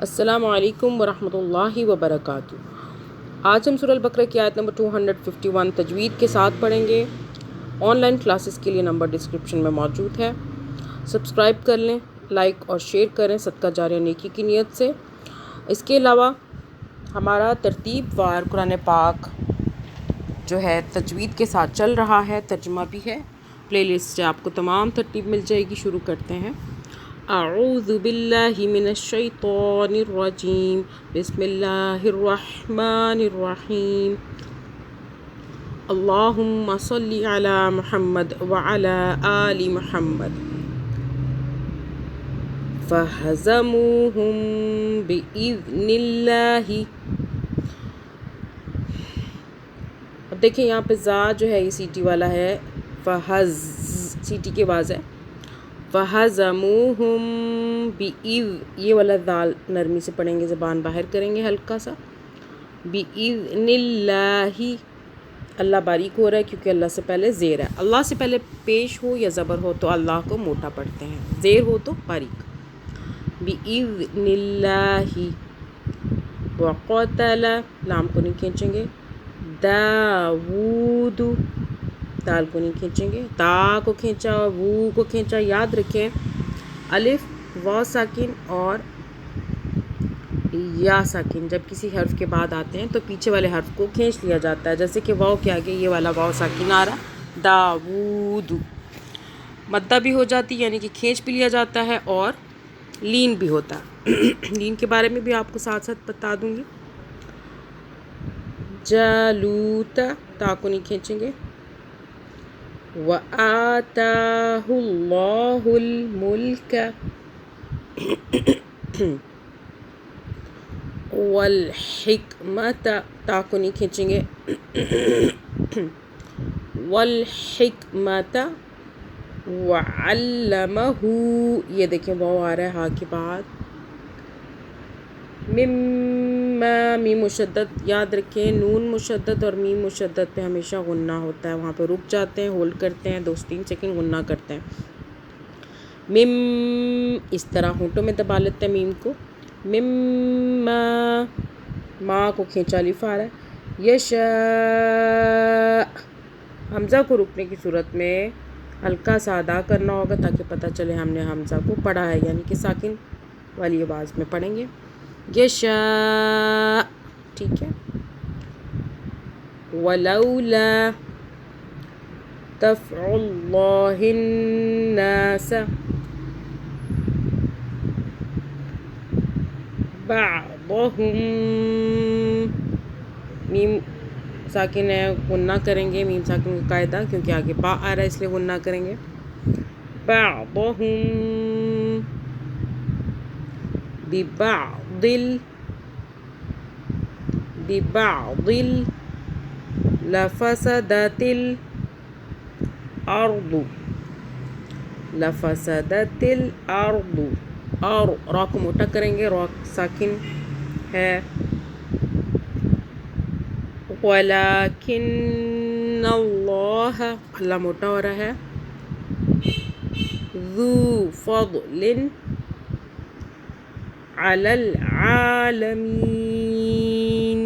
السلام علیکم ورحمۃ اللہ وبرکاتہ۔ آج ہم سورہ البقرہ کی آیت نمبر 251 تجوید کے ساتھ پڑھیں گے۔ آن لائن کلاسز کے لیے نمبر ڈسکرپشن میں موجود ہے، سبسکرائب کر لیں، لائک اور شیئر کریں صدقہ جاریہ نیکی کی نیت سے۔ اس کے علاوہ ہمارا ترتیب وار قرآن پاک جو ہے تجوید کے ساتھ چل رہا ہے، ترجمہ بھی ہے، پلے لسٹ سے آپ کو تمام ترتیب مل جائے گی۔ شروع کرتے ہیں۔ اعوذ باللہ من الشیطان الرجیم، بسم اللہ الرحمن الرحیم۔ اللہم صلی علی محمد وعلی آل محمد فہزموہم بإذن اللہ۔ اب دیکھیں یہاں پہ زا جو ہے یہ سیٹی والا ہے، فہز سیٹی کی آواز ہے، فہزموہم یہ والا دال نرمی سے پڑھیں گے، زبان باہر کریں گے ہلکا سا۔ بِإِذْنِ اللَّهِ، اللہ باریک ہو رہا ہے کیونکہ اللہ سے پہلے زیر ہے۔ اللہ سے پہلے پیش ہو یا زبر ہو تو اللہ کو موٹا پڑھتے ہیں، زیر ہو تو باریک۔ بِإِذْنِ اللَّهِ وَقَتَلَ، لام کو نہیں کھینچیں گے، داود، دال کو نہیں کھینچیں گے، تا کو کھینچا اور وو کو کھینچا۔ یاد رکھیں الف واو ساکن اور یا ساکن جب کسی حرف کے بعد آتے ہیں تو پیچھے والے حرف کو کھینچ لیا جاتا ہے، جیسے کہ واو کے آگے یہ والا واو ساکن آ رہا، داود، مدہ بھی ہو جاتی یعنی کہ کھینچ بھی لیا جاتا ہے، اور لین بھی ہوتا ہے۔ لین کے بارے میں بھی آپ کو ساتھ ساتھ بتا دوں گی۔ جالوت، تا کو نہیں کھینچیں گے، وَآتَاهُ اللَّهُ الْمُلْكَ وَالْحِكْمَةَ، تا کو نہیں کھینچیں گے، وَالْحِكْمَةَ وَعَلَّمَهُ، یہ دیکھیں واو آ رہا ہے ہاں کے بعد، مما، میم مشدد، یاد رکھیں نون مشدد اور میم مشدد پہ ہمیشہ غنہ ہوتا ہے، وہاں پہ رک جاتے ہیں، ہولڈ کرتے ہیں، 2-3 سیکنڈ غنہ کرتے ہیں۔ مم، اس طرح ہونٹوں میں دبا لیتے ہیں میم کو۔ مما، ماں کو کھینچا الف آ رہا ہے۔ یشاء، حمزہ کو رکنے کی صورت میں ہلکا سا ادا کرنا ہوگا تاکہ پتہ چلے ہم نے حمزہ کو پڑھا ہے، یعنی کہ ساکن والی آواز میں پڑھیں گے۔ یشاء، ٹھیک ہے۔ ولولا دفع اللہ الناس بعضهم، میم ساکن ہے غنہ کریں گے، میم ساکن کا قاعدہ کیونکہ آگے با آ رہا ہے اس لیے غنہ کریں گے۔ بعضهم ببعض، ببعض لفسدت الارض، لفسدت الارض، اور را کو موٹا کریں گے، را ساکن ہے۔ ولکن اللہ، اللہ موٹا ہو رہا ہے، ذو فضل علی العالمین۔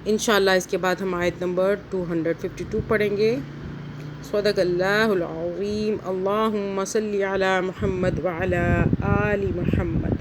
انشاءاللہ اس کے بعد ہم آیت نمبر 252 پڑھیں گے۔ صدق اللہ العظیم۔ اللہم صلی علی محمد وعلی آل محمد۔